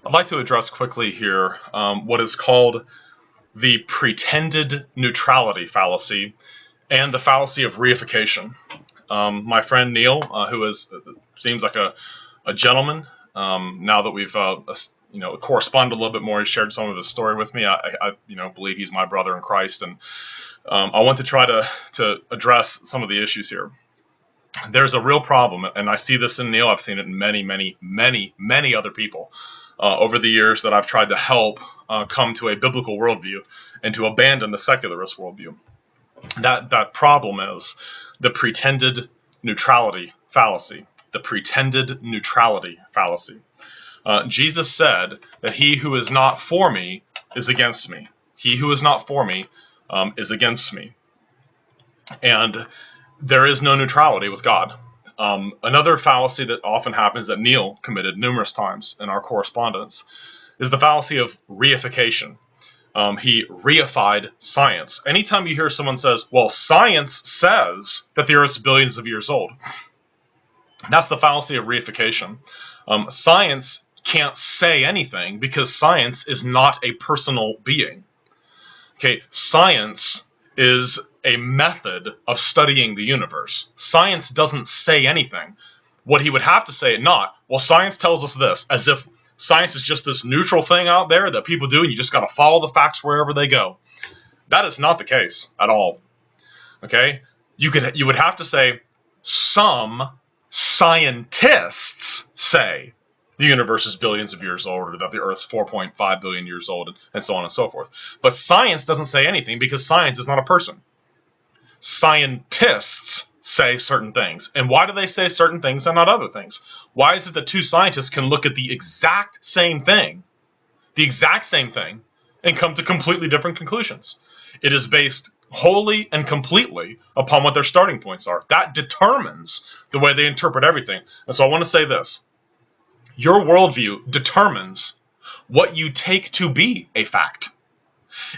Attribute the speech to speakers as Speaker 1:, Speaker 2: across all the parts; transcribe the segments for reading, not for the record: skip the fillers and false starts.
Speaker 1: I'd like to address quickly here what is called the pretended neutrality fallacy and the fallacy of reification. My friend Neil, who seems like a gentleman, now that we've corresponded a little bit more, he shared some of his story with me. I believe he's my brother in Christ, and I want to try to address some of the issues here. There's a real problem, and I see this in Neil. I've seen it in many other people over the years that I've tried to help come to a biblical worldview and to abandon the secularist worldview. That problem is the pretended neutrality fallacy. The pretended neutrality fallacy. Jesus said that he who is not for me is against me. He who is not for me is against me. And there is no neutrality with God. Another fallacy that often happens that Neil committed numerous times in our correspondence is the fallacy of reification. He reified science. Anytime you hear someone says, well, science says that the Earth's billions of years old, that's the fallacy of reification. Science can't say anything because science is not a personal being. Okay, science is a method of studying the universe. Science doesn't say anything. What he would have to say, not, well, science tells us this, as if science is just this neutral thing out there that people do and you just got to follow the facts wherever they go. That is not the case at all. Okay? You would have to say, some scientists say the universe is billions of years old, or that the Earth's 4.5 billion years old, and so on and so forth. But science doesn't say anything because science is not a person. Scientists say certain things. And why do they say certain things and not other things? Why is it that two scientists can look at the exact same thing, and come to completely different conclusions? It is based wholly and completely upon what their starting points are. That determines the way they interpret everything. And so I want to say this. Your worldview determines what you take to be a fact.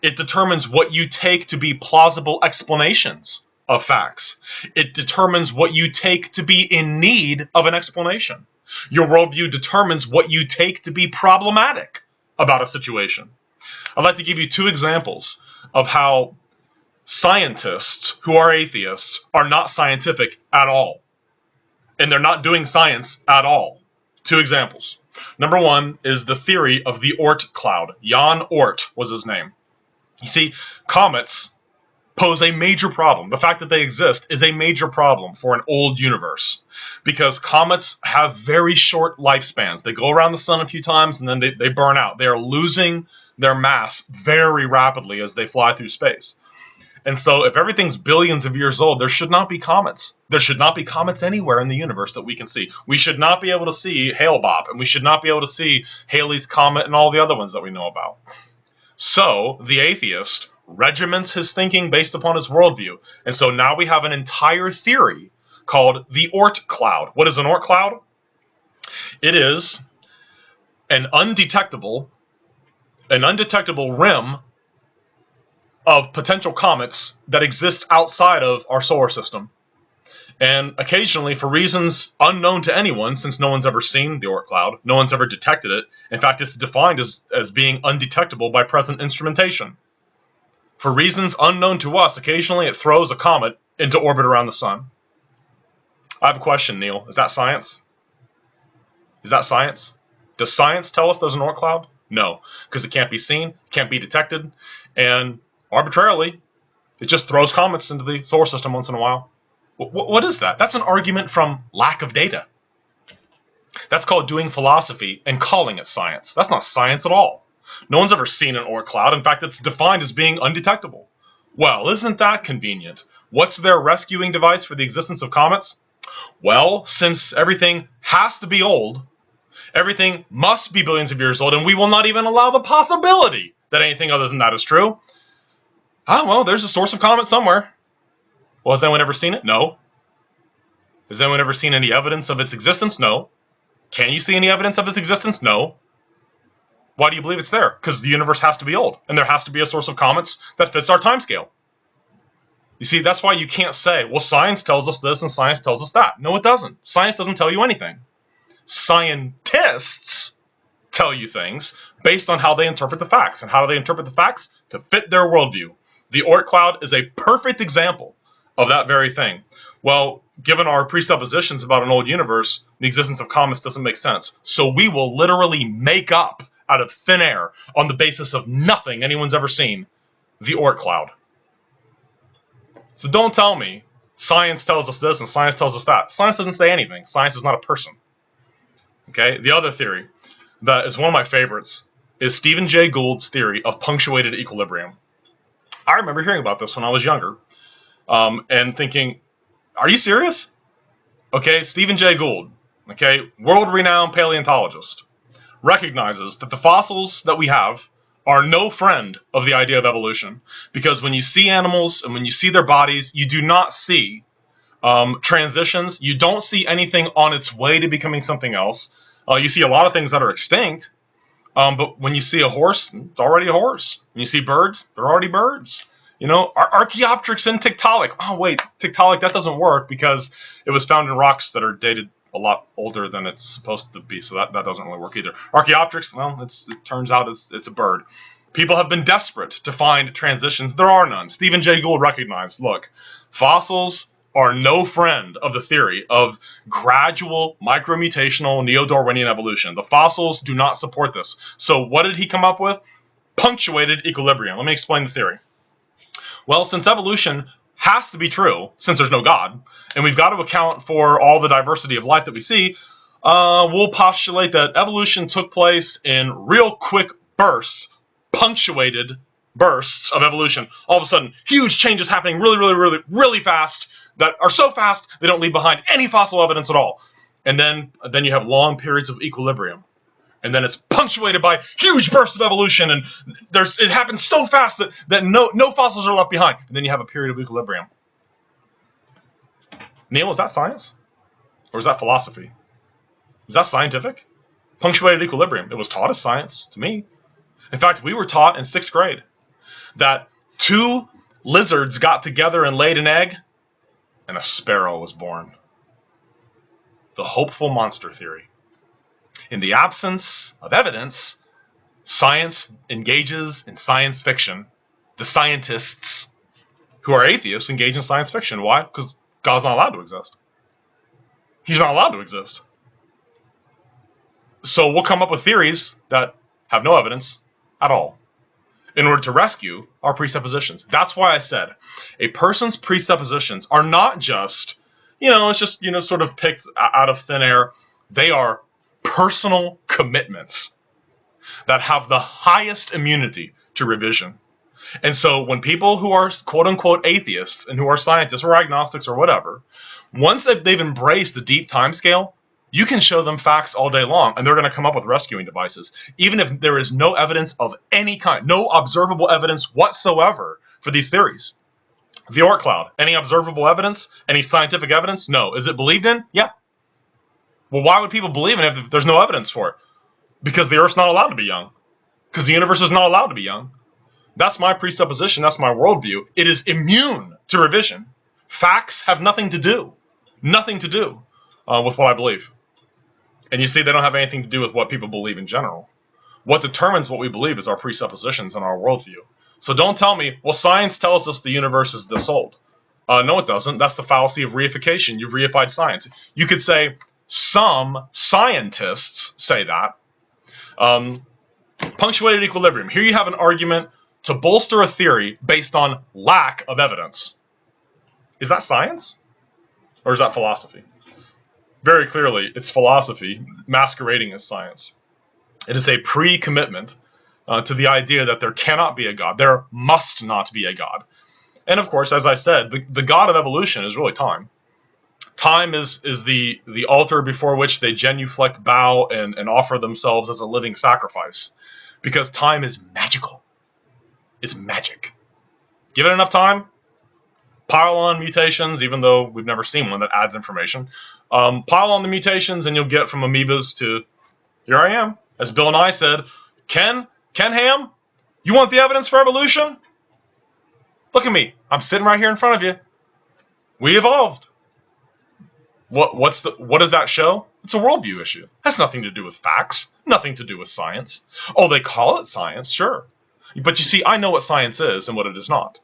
Speaker 1: It determines what you take to be plausible explanations of facts. It determines what you take to be in need of an explanation. Your worldview determines what you take to be problematic about a situation. I'd like to give you two examples of how scientists who are atheists are not scientific at all. And they're not doing science at all. Two examples. Number one is the theory of the Oort cloud. Jan Oort was his name. You see, comets pose a major problem. The fact that they exist is a major problem for an old universe, because comets have very short lifespans. They go around the sun a few times and then they burn out. They are losing their mass very rapidly as they fly through space. And so if everything's billions of years old, there should not be comets. There should not be comets anywhere in the universe that we can see. We should not be able to see Hale-Bopp, and we should not be able to see Halley's Comet and all the other ones that we know about. So the atheist regiments his thinking based upon his worldview. And so now we have an entire theory called the Oort cloud. What is an Oort cloud? It is an undetectable rim of potential comets that exists outside of our solar system. And occasionally, for reasons unknown to anyone, since no one's ever seen the Oort cloud, no one's ever detected it. In fact, it's defined as being undetectable by present instrumentation. For reasons unknown to us, occasionally it throws a comet into orbit around the sun. I have a question, Neil. Is that science? Is that science? Does science tell us there's an Oort cloud? No, because it can't be seen, can't be detected, and arbitrarily, it just throws comets into the solar system once in a while. What is that? That's an argument from lack of data. That's called doing philosophy and calling it science. That's not science at all. No one's ever seen an Oort cloud. In fact, it's defined as being undetectable. Well, isn't that convenient? What's their rescuing device for the existence of comets? Well, since everything has to be old, everything must be billions of years old, and we will not even allow the possibility that anything other than that is true. Well, there's a source of comet somewhere. Well, has anyone ever seen it? No. Has anyone ever seen any evidence of its existence? No. Can you see any evidence of its existence? No. Why do you believe it's there? Because the universe has to be old, and there has to be a source of comets that fits our timescale. You see, that's why you can't say, well, science tells us this and science tells us that. No, it doesn't. Science doesn't tell you anything. Scientists tell you things based on how they interpret the facts. And how do they interpret the facts? To fit their worldview. The Oort cloud is a perfect example of that very thing. Well, given our presuppositions about an old universe, the existence of comets doesn't make sense. So we will literally make up out of thin air, on the basis of nothing anyone's ever seen, the Oort cloud. So don't tell me science tells us this and science tells us that. Science doesn't say anything. Science is not a person. Okay? The other theory that is one of my favorites is Stephen Jay Gould's theory of punctuated equilibrium. I remember hearing about this when I was younger and thinking, are you serious? Okay, Stephen Jay Gould, okay, world-renowned paleontologist, recognizes that the fossils that we have are no friend of the idea of evolution, because when you see animals and when you see their bodies, you do not see transitions. You don't see anything on its way to becoming something else. You see a lot of things that are extinct, but when you see a horse, it's already a horse. When you see birds, they're already birds. You know, Archaeopteryx and Tiktaalik. Oh, wait, Tiktaalik, that doesn't work because it was found in rocks that are dated a lot older than it's supposed to be, so that doesn't really work either. Archaeopteryx, well, it turns out it's a bird. People have been desperate to find transitions. There are none. Stephen Jay Gould recognized, look, fossils are no friend of the theory of gradual micromutational neo-Darwinian evolution. The fossils do not support this. So what did he come up with? Punctuated equilibrium. Let me explain the theory. Well, since evolution has to be true, since there's no God, and we've got to account for all the diversity of life that we see, we'll postulate that evolution took place in real quick bursts, punctuated bursts of evolution. All of a sudden, huge changes happening really fast that are so fast they don't leave behind any fossil evidence at all. And then you have long periods of equilibrium. And then it's punctuated by huge bursts of evolution, and it happens so fast that no fossils are left behind. And then you have a period of equilibrium. Neil, is that science? Or is that philosophy? Is that scientific? Punctuated equilibrium. It was taught as science to me. In fact, we were taught in 6th grade that 2 lizards got together and laid an egg, and a sparrow was born. The hopeful monster theory. In the absence of evidence, science engages in science fiction. The scientists who are atheists engage in science fiction. Why? Because God's not allowed to exist. He's not allowed to exist. So we'll come up with theories that have no evidence at all in order to rescue our presuppositions. That's why I said a person's presuppositions are not just, it's just, sort of picked out of thin air. They are personal commitments that have the highest immunity to revision. And so when people who are quote-unquote atheists and who are scientists or agnostics or whatever, once they've embraced the deep time scale, you can show them facts all day long, and they're going to come up with rescuing devices, even if there is no evidence of any kind, no observable evidence whatsoever for these theories. The Oort cloud, any observable evidence? Any scientific evidence? No. Is it believed in? Yeah. Well, why would people believe in it if there's no evidence for it? Because the Earth's not allowed to be young. Because the universe is not allowed to be young. That's my presupposition. That's my worldview. It is immune to revision. Facts have nothing to do with what I believe. And you see, they don't have anything to do with what people believe in general. What determines what we believe is our presuppositions and our worldview. So don't tell me, well, science tells us the universe is this old. No, it doesn't. That's the fallacy of reification. You've reified science. You could say some scientists say that. Punctuated equilibrium. Here you have an argument to bolster a theory based on lack of evidence. Is that science? Or is that philosophy? Very clearly, it's philosophy masquerading as science. It is a pre-commitment to the idea that there cannot be a God. There must not be a God. And of course, as I said, the God of evolution is really time. Time is the altar before which they genuflect, bow, and offer themselves as a living sacrifice. Because time is magical. It's magic. Give it enough time, pile on mutations, even though we've never seen one that adds information. Pile on the mutations and you'll get from amoebas to, here I am. As Bill and I said, Ken Ham, you want the evidence for evolution? Look at me. I'm sitting right here in front of you. We evolved. What does that show? It's a worldview issue. It has nothing to do with facts, nothing to do with science. Oh, they call it science, sure. But you see, I know what science is and what it is not.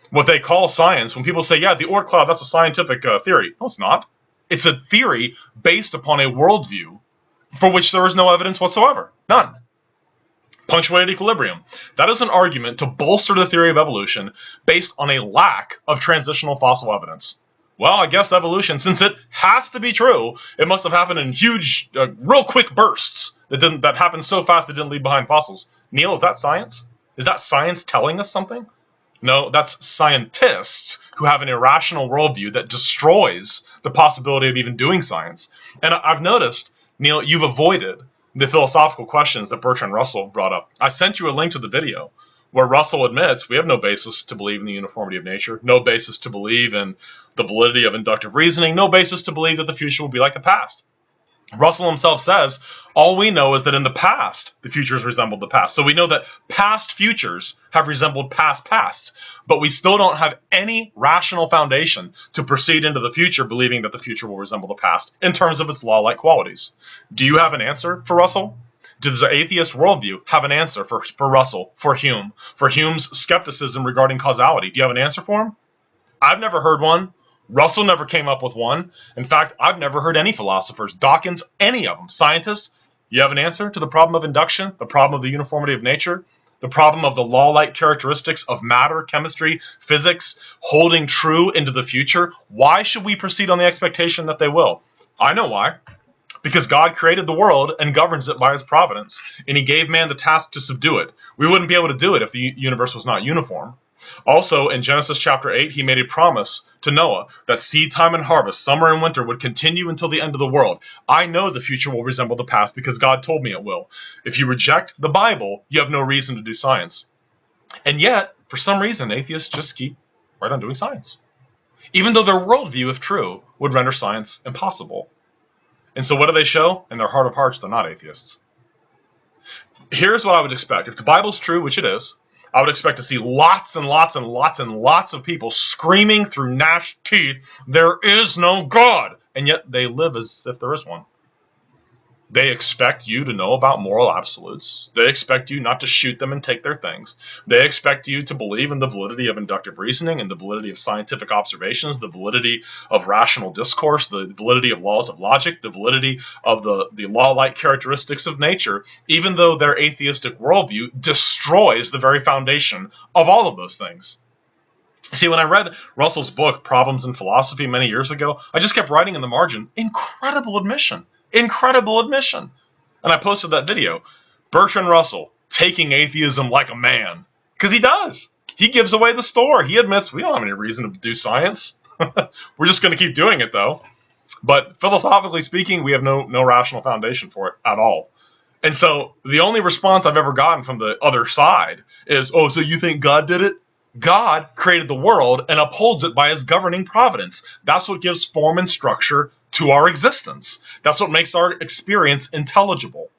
Speaker 1: What they call science, when people say, yeah, the Oort cloud, that's a scientific theory. No, it's not. It's a theory based upon a worldview for which there is no evidence whatsoever. None. Punctuated equilibrium. That is an argument to bolster the theory of evolution based on a lack of transitional fossil evidence. Well, I guess evolution, since it has to be true, it must have happened in huge, real quick bursts that happened so fast it didn't leave behind fossils. Neil, is that science? Is that science telling us something? No, that's scientists who have an irrational worldview that destroys the possibility of even doing science. And I've noticed, Neil, you've avoided the philosophical questions that Bertrand Russell brought up. I sent you a link to the video where Russell admits we have no basis to believe in the uniformity of nature, no basis to believe in the validity of inductive reasoning, no basis to believe that the future will be like the past. Russell himself says, all we know is that in the past, the futures resembled the past. So we know that past futures have resembled past pasts, but we still don't have any rational foundation to proceed into the future believing that the future will resemble the past in terms of its law-like qualities. Do you have an answer for Russell? Does the atheist worldview have an answer for Russell, for Hume, for Hume's skepticism regarding causality? Do you have an answer for him? I've never heard one. Russell never came up with one. In fact, I've never heard any philosophers, Dawkins, any of them, scientists. You have an answer to the problem of induction, the problem of the uniformity of nature, the problem of the law-like characteristics of matter, chemistry, physics, holding true into the future? Why should we proceed on the expectation that they will? I know why. Because God created the world and governs it by his providence, and he gave man the task to subdue it. We wouldn't be able to do it if the universe was not uniform. Also, in Genesis chapter 8, he made a promise to Noah that seed time and harvest, summer and winter, would continue until the end of the world. I know the future will resemble the past because God told me it will. If you reject the Bible, you have no reason to do science. And yet, for some reason, atheists just keep right on doing science, even though their worldview, if true, would render science impossible. And so what do they show? In their heart of hearts, they're not atheists. Here's what I would expect. If the Bible's true, which it is, I would expect to see lots and lots and lots and lots of people screaming through gnashed teeth, there is no God, and yet they live as if there is one. They expect you to know about moral absolutes. They expect you not to shoot them and take their things. They expect you to believe in the validity of inductive reasoning and the validity of scientific observations, the validity of rational discourse, the validity of laws of logic, the validity of the law-like characteristics of nature, even though their atheistic worldview destroys the very foundation of all of those things. See, when I read Russell's book, Problems in Philosophy, many years ago, I just kept writing in the margin, incredible admission. Incredible admission. And I posted that video. Bertrand Russell, taking atheism like a man. Because he does. He gives away the store. He admits we don't have any reason to do science. We're just going to keep doing it, though. But philosophically speaking, we have no rational foundation for it at all. And so the only response I've ever gotten from the other side is, oh, so you think God did it? God created the world and upholds it by his governing providence. That's what gives form and structure to our existence. That's what makes our experience intelligible.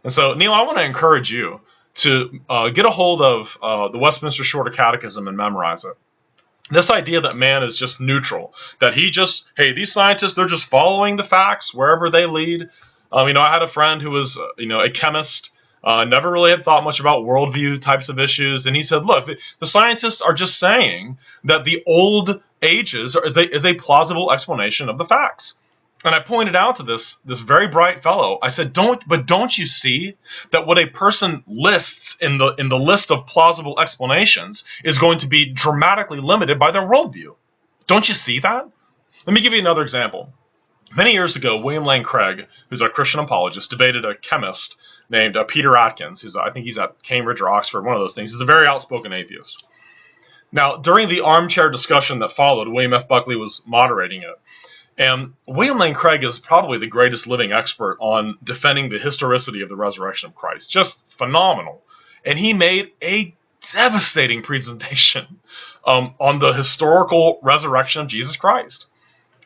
Speaker 1: And so, Neil, I want to encourage you to get a hold of the Westminster Shorter Catechism and memorize it. This idea that man is just neutral, that these scientists, they're just following the facts wherever they lead. I had a friend who was, a chemist, never really had thought much about worldview types of issues. And he said, look, the scientists are just saying that the old ages is a plausible explanation of the facts. And I pointed out to this very bright fellow, I said, don't you see that what a person lists in the list of plausible explanations is going to be dramatically limited by their worldview? Don't you see that? Let me give you another example. Many years ago, William Lane Craig, who's a Christian apologist, debated a chemist named Peter Atkins. I think he's at Cambridge or Oxford, one of those things. He's a very outspoken atheist. Now, during the armchair discussion that followed, William F. Buckley was moderating it. And William Lane Craig is probably the greatest living expert on defending the historicity of the resurrection of Christ. Just phenomenal. And he made a devastating presentation on the historical resurrection of Jesus Christ.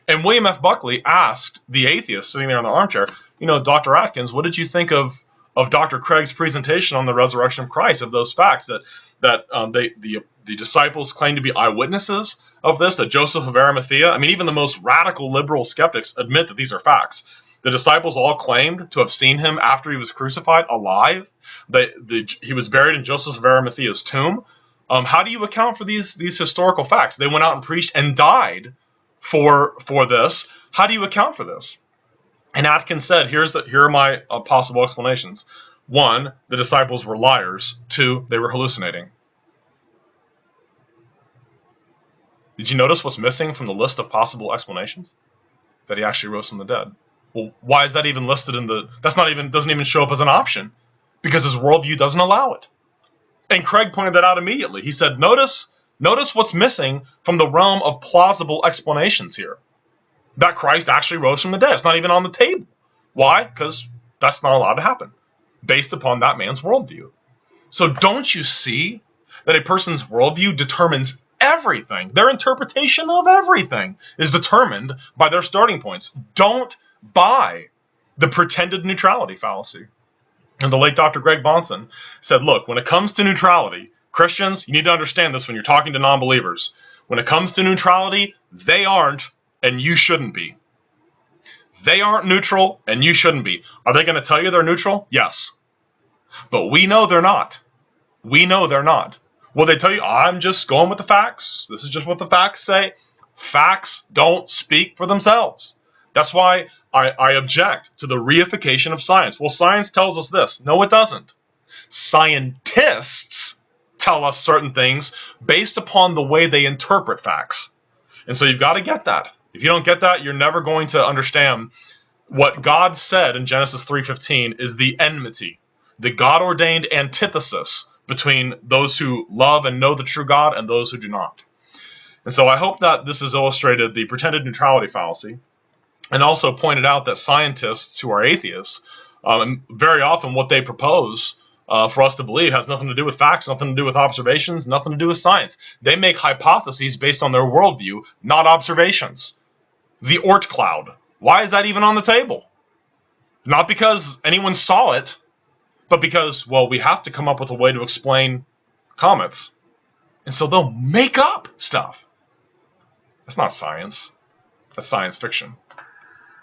Speaker 1: And William F. Buckley asked the atheist sitting there in the armchair, Dr. Atkins, what did you think of Dr. Craig's presentation on the resurrection of Christ, of those facts that the disciples claim to be eyewitnesses of this, that Joseph of Arimathea, even the most radical liberal skeptics admit that these are facts. The disciples all claimed to have seen him after he was crucified alive. He was buried in Joseph of Arimathea's tomb. How do you account for these historical facts? They went out and preached and died for this. How do you account for this? And Atkins said, here are my possible explanations. 1, the disciples were liars. 2, they were hallucinating. Did you notice what's missing from the list of possible explanations? That he actually rose from the dead. Well, why is that even listed in the... doesn't even show up as an option. Because his worldview doesn't allow it. And Craig pointed that out immediately. He said, notice what's missing from the realm of plausible explanations here. That Christ actually rose from the dead. It's not even on the table. Why? Because that's not allowed to happen. Based upon that man's worldview. So don't you see that a person's worldview determines everything? Their interpretation of everything is determined by their starting points. Don't buy the pretended neutrality fallacy. And the late Dr. Greg Bahnsen said, look, when it comes to neutrality, Christians, you need to understand this when you're talking to non-believers. When it comes to neutrality, they aren't, and you shouldn't be. They aren't neutral, and you shouldn't be. Are they going to tell you they're neutral? Yes. But we know they're not. We know they're not. Will they tell you, I'm just going with the facts? This is just what the facts say. Facts don't speak for themselves. That's why I object to the reification of science. Well, science tells us this. No, it doesn't. Scientists tell us certain things based upon the way they interpret facts. And so you've got to get that. If you don't get that, you're never going to understand what God said in Genesis 3:15 is the enmity, the God-ordained antithesis between those who love and know the true God and those who do not. And so I hope that this has illustrated the pretended neutrality fallacy, and also pointed out that scientists who are atheists, very often what they propose for us to believe has nothing to do with facts, nothing to do with observations, nothing to do with science. They make hypotheses based on their worldview, not observations. The Oort cloud. Why is that even on the table? Not because anyone saw it, but because, well, we have to come up with a way to explain comets. And so they'll make up stuff. That's not science. That's science fiction.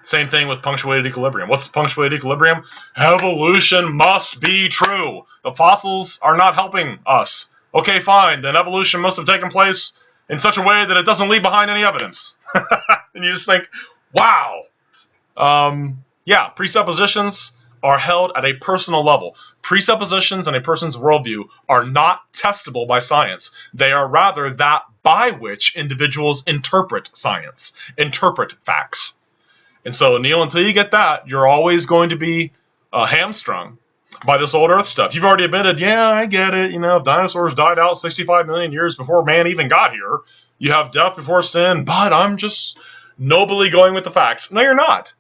Speaker 1: Same thing with punctuated equilibrium. What's punctuated equilibrium? Evolution must be true. The fossils are not helping us. Okay, fine. Then evolution must have taken place in such a way that it doesn't leave behind any evidence. And you just think, wow. Yeah, presuppositions are held at a personal level. Presuppositions and a person's worldview are not testable by science. They are rather that by which individuals interpret science, interpret facts. And so, Neil, until you get that, you're always going to be hamstrung by this old Earth stuff. You've already admitted, yeah, I get it. You know, dinosaurs died out 65 million years before man even got here. You have death before sin, but I'm just nobly going with the facts. No, you're not.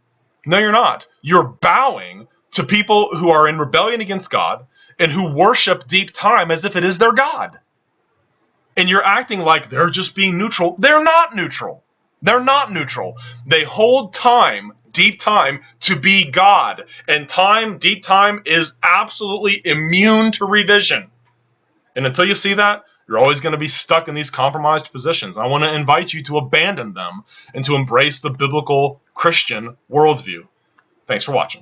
Speaker 1: No, you're not. You're bowing to people who are in rebellion against God and who worship deep time as if it is their God. And you're acting like they're just being neutral. They're not neutral. They're not neutral. They hold time, deep time, to be God. And time, deep time, is absolutely immune to revision. And until you see that, you're always going to be stuck in these compromised positions. I want to invite you to abandon them and to embrace the biblical Christian worldview. Thanks for watching.